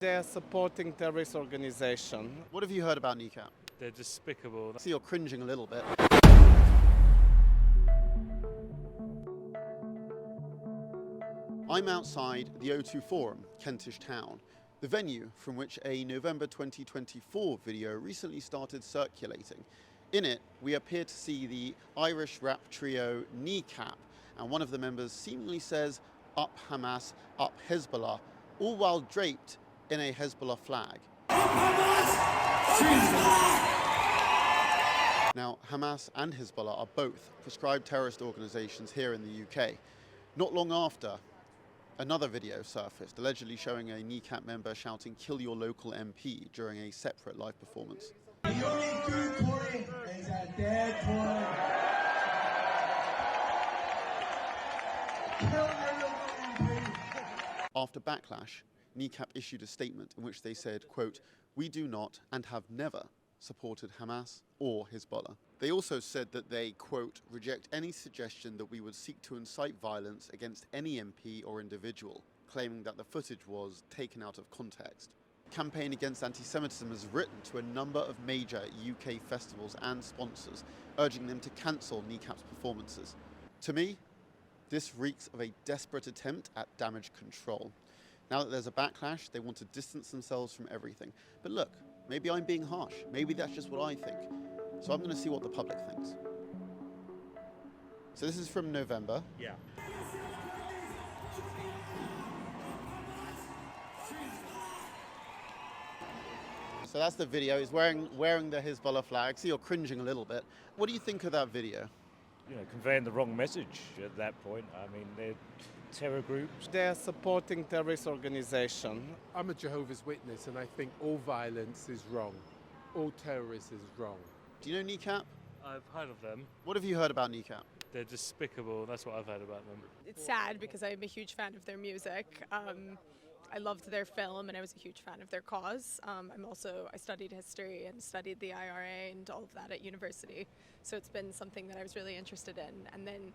They are supporting terrorist organization. What have you heard about Kneecap? They're despicable. I see you're cringing a little bit. I'm outside the O2 Forum, Kentish Town, the venue from which a November 2024 video recently started circulating. In it, we appear to see the Irish rap trio Kneecap, and one of the members seemingly says, "Up Hamas, up Hizballah," all while draped in a Hizballah flag. Now, Hamas and Hizballah are both proscribed terrorist organisations here in the UK. Not long after, another video surfaced, allegedly showing a Kneecap member shouting, "Kill your local MP," during a separate live performance. The only good point is a dead point. Kill your local MP. After backlash, Kneecap issued a statement in which they said, quote, "We do not and have never supported Hamas or Hizballah." They also said that they, quote, "reject any suggestion that we would seek to incite violence against any MP or individual," claiming that the footage was taken out of context. Campaign Against Antisemitism has written to a number of major UK festivals and sponsors, urging them to cancel Kneecap's performances. To me, this reeks of a desperate attempt at damage control. Now that there's a backlash, they want to distance themselves from everything. But look, maybe I'm being harsh. Maybe that's just what I think. So I'm going to see what the public thinks. So this is from November. Yeah. So that's the video. He's wearing the Hizballah flag. So you're cringing a little bit. What do you think of that video? Conveying the wrong message at that point. I mean, they're terror groups. They are supporting terrorist organization. I'm a Jehovah's Witness, and I think all violence is wrong. All terrorism is wrong. Do you know Kneecap? I've heard of them. What have you heard about Kneecap? They're despicable. That's what I've heard about them. It's sad because I'm a huge fan of their music. I loved their film and I was a huge fan of their cause. I studied history and studied the IRA and all of that at university. So it's been something that I was really interested in. And then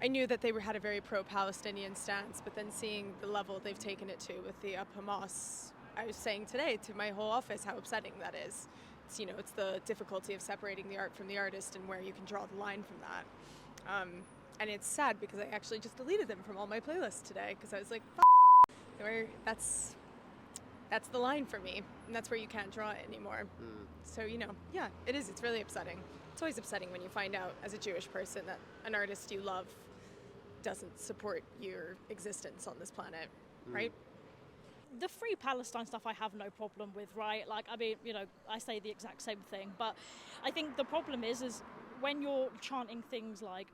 I knew that they had a very pro-Palestinian stance, but then seeing the level they've taken it to with the Up Hamas, I was saying today to my whole office how upsetting that is. It's the difficulty of separating the art from the artist and where you can draw the line from that. And it's sad because I actually just deleted them from all my playlists today because I was like, that's the line for me, and that's where you can't draw it anymore. So, yeah, it is. It's really upsetting. It's always upsetting when you find out as a Jewish person that an artist you love doesn't support your existence on this planet, right? The Free Palestine stuff I have no problem with, right? I say the exact same thing, but I think the problem is when you're chanting things like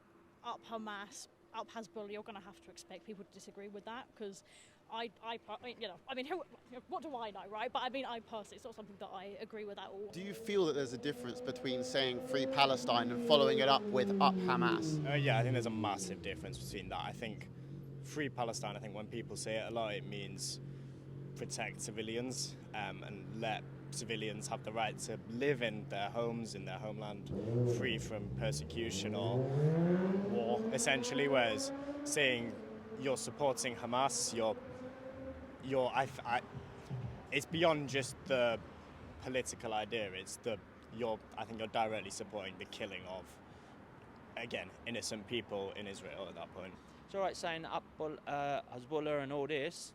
Up Hamas, Up Hezbollah, you're going to have to expect people to disagree with that because what do I know, right? But I personally, it's not something that I agree with at all. Do you feel that there's a difference between saying Free Palestine and following it up with Up Hamas? Yeah, I think there's a massive difference between that. I think Free Palestine, when people say it a lot, it means protect civilians and let civilians have the right to live in their homes, in their homeland, free from persecution or war, essentially. Whereas saying you're supporting Hamas, it's beyond just the political idea. I think you're directly supporting the killing of, again, innocent people in Israel at that point. It's all right saying up Hezbollah and all this.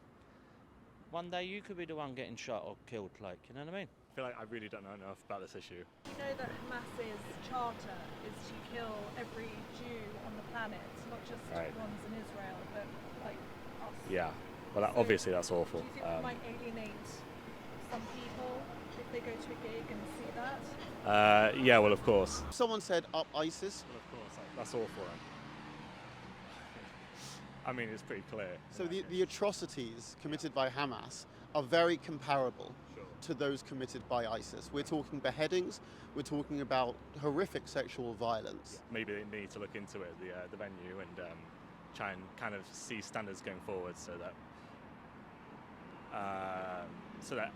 One day you could be the one getting shot or killed, you know what I mean? I feel like I really don't know enough about this issue. You know that Hamas's charter is to kill every Jew on the planet, not just ones in Israel, but us. Yeah, well, obviously that's awful. Do you think that might alienate some people if they go to a gig and see that? Yeah, well, of course. Someone said Up ISIS. Well, of course, that's awful. I mean, it's pretty clear. So the atrocities committed by Hamas are very comparable to those committed by ISIS. We're talking beheadings, we're talking about horrific sexual violence. Maybe they need to look into it, the venue, and try and kind of see standards going forward so that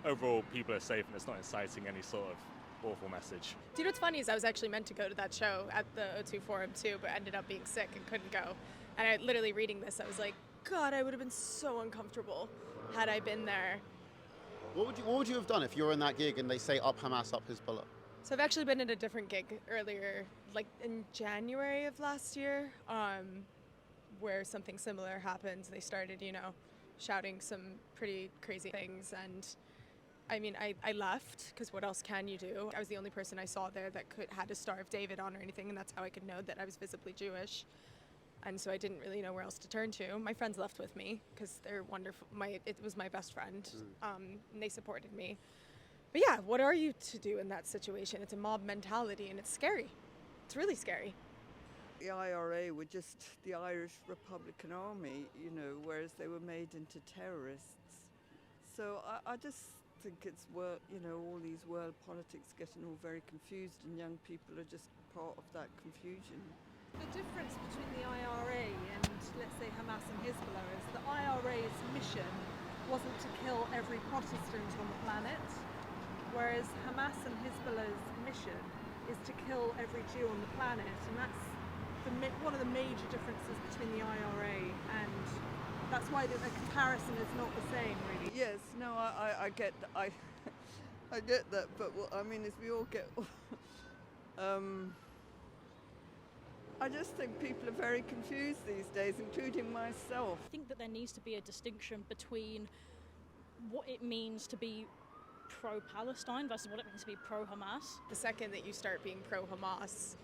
overall people are safe and it's not inciting any sort of awful message. Do you know what's funny is I was actually meant to go to that show at the O2 Forum too, but ended up being sick and couldn't go. And literally reading this, I was like, God, I would have been so uncomfortable had I been there What would you have done if you were in that gig and they say up Hamas, up Hizballah? So I've actually been at a different gig earlier, like in January of last year, where something similar happened. They started, shouting some pretty crazy things, and I mean, I left because what else can you do? I was the only person I saw there that had a Star of David on or anything, and that's how I could know that I was visibly Jewish. And so I didn't really know where else to turn to. My friends left with me because they're wonderful. It was my best friend, and they supported me. But yeah, what are you to do in that situation? It's a mob mentality, and it's scary. It's really scary. The IRA were just the Irish Republican Army, whereas they were made into terrorists. So I just think it's all these world politics getting all very confused, and young people are just part of that confusion. The difference between the IRA and, let's say, Hamas and Hizballah is the IRA's mission wasn't to kill every Protestant on the planet, whereas Hamas and Hizballah's mission is to kill every Jew on the planet, and that's one of the major differences between the IRA, and that's why the comparison is not the same, really. Yes, no, I get I get that, but what I mean is we all get. I just think people are very confused these days, including myself. I think that there needs to be a distinction between what it means to be pro-Palestine versus what it means to be pro-Hamas. The second that you start being pro-Hamas,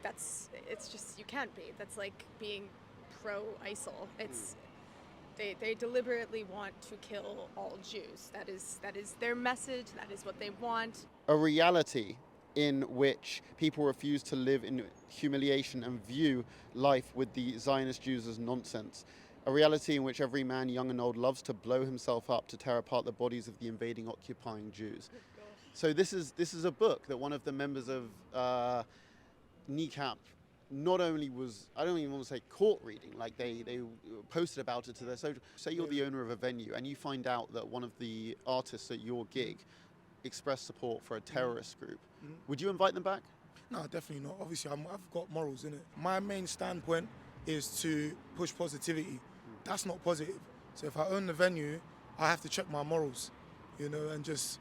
it's just, you can't be. That's like being pro-ISIL. It's they deliberately want to kill all Jews. That is their message. That is what they want. A reality in which people refuse to live in humiliation and view life with the Zionist Jews as nonsense. A reality in which every man, young and old, loves to blow himself up to tear apart the bodies of the invading, occupying Jews. So this is a book that one of the members of Kneecap not only was, I don't even want to say caught reading, like they posted about it to their social. Say you're the owner of a venue and you find out that one of the artists at your gig expressed support for a terrorist group. Would you invite them back? No, definitely not. Obviously, I've got morals in it. My main standpoint is to push positivity. That's not positive. So if I own the venue, I have to check my morals, and just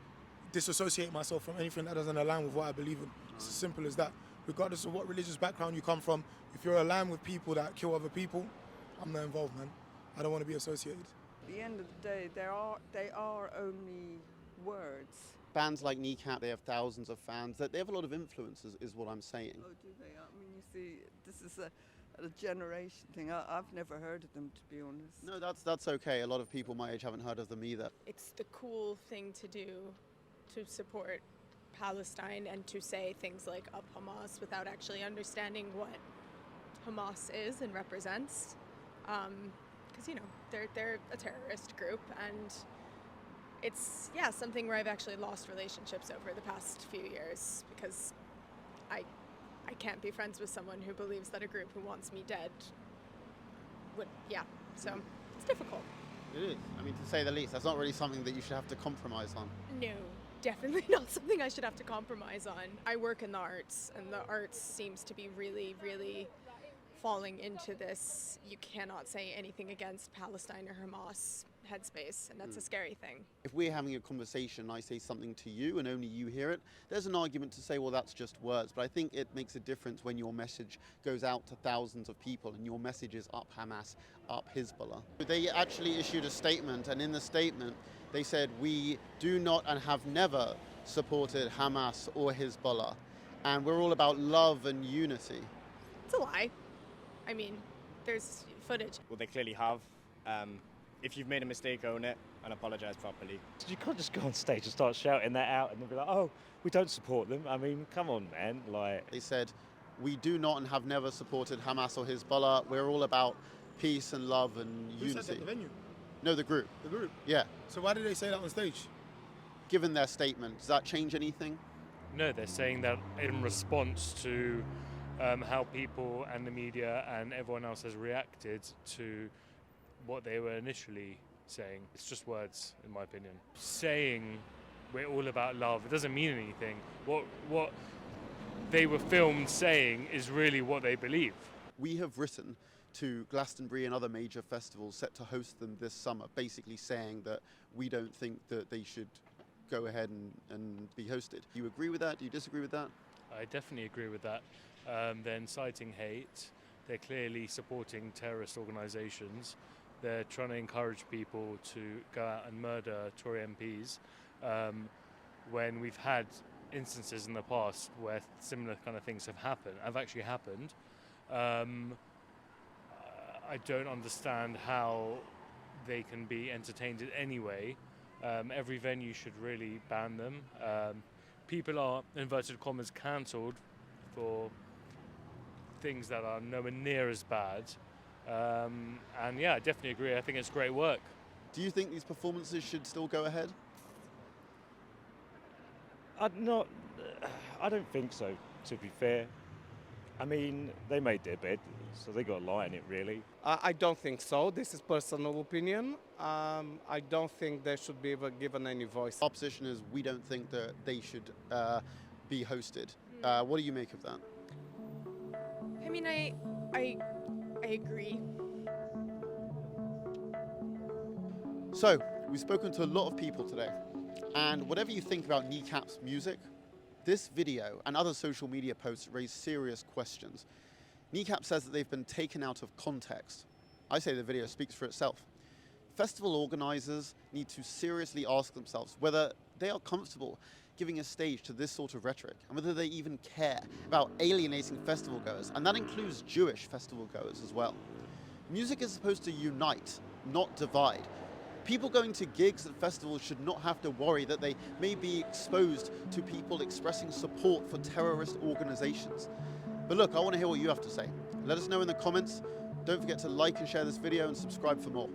disassociate myself from anything that doesn't align with what I believe in. It's as simple as that. Regardless of what religious background you come from, if you're aligned with people that kill other people, I'm not involved, man. I don't want to be associated. At the end of the day, they are only words. Bands like Kneecap, they have thousands of fans. They have a lot of influence, is what I'm saying. Oh, do they? I mean, you see, this is a generation thing. I've never heard of them, to be honest. No, that's okay. A lot of people my age haven't heard of them either. It's the cool thing to do to support Palestine and to say things like up Hamas without actually understanding what Hamas is and represents. Because, they're a terrorist group, and it's, something where I've actually lost relationships over the past few years because I can't be friends with someone who believes that a group who wants me dead would, so it's difficult. It is. I mean, to say the least, that's not really something that you should have to compromise on. No, definitely not something I should have to compromise on. I work in the arts, and the arts seems to be really, really falling into this you cannot say anything against Palestine or Hamas headspace, and that's a scary thing. If we're having a conversation and I say something to you and only you hear it, there's an argument to say, well, that's just words. But I think it makes a difference when your message goes out to thousands of people and your message is up Hamas, up Hizballah. They actually issued a statement, and in the statement they said, we do not and have never supported Hamas or Hizballah, and we're all about love and unity. It's a lie. I mean, there's footage. Well, they clearly have. If you've made a mistake, own it and apologise properly. You can't just go on stage and start shouting that out and then be like, oh, we don't support them. I mean, come on, man. They said, we do not and have never supported Hamas or Hizballah. We're all about peace and love and unity. Who said that, the venue? No, the group. The group? Yeah. So why did they say that on stage? Given their statement, does that change anything? No, they're saying that in response to how people and the media and everyone else has reacted to what they were initially saying. It's just words, in my opinion. Saying we're all about love, it doesn't mean anything. What they were filmed saying is really what they believe. We have written to Glastonbury and other major festivals set to host them this summer, basically saying that we don't think that they should go ahead and be hosted. Do you agree with that? Do you disagree with that? I definitely agree with that. They're inciting hate. They're clearly supporting terrorist organisations. They're trying to encourage people to go out and murder Tory MPs when we've had instances in the past where similar kind of things have actually happened. I don't understand how they can be entertained in any way. Every venue should really ban them. People are, inverted commas, cancelled for things that are nowhere near as bad. And yeah, I definitely agree. I think it's great work. Do you think these performances should still go ahead? I don't think so, to be fair. I mean, they made their bed, so they got a lie in it, really. I don't think so. This is personal opinion. I don't think they should be given any voice. Our position is we don't think that they should be hosted. What do you make of that? I mean, I agree. So, we've spoken to a lot of people today, and whatever you think about Kneecap's music, this video and other social media posts raise serious questions. Kneecap says that they've been taken out of context. I say the video speaks for itself. Festival organisers need to seriously ask themselves whether they are comfortable giving a stage to this sort of rhetoric, and whether they even care about alienating festival goers, and that includes Jewish festival goers as well. Music is supposed to unite, not divide. People going to gigs and festivals should not have to worry that they may be exposed to people expressing support for terrorist organisations. But look, I want to hear what you have to say. Let us know in the comments. Don't forget to like and share this video and subscribe for more.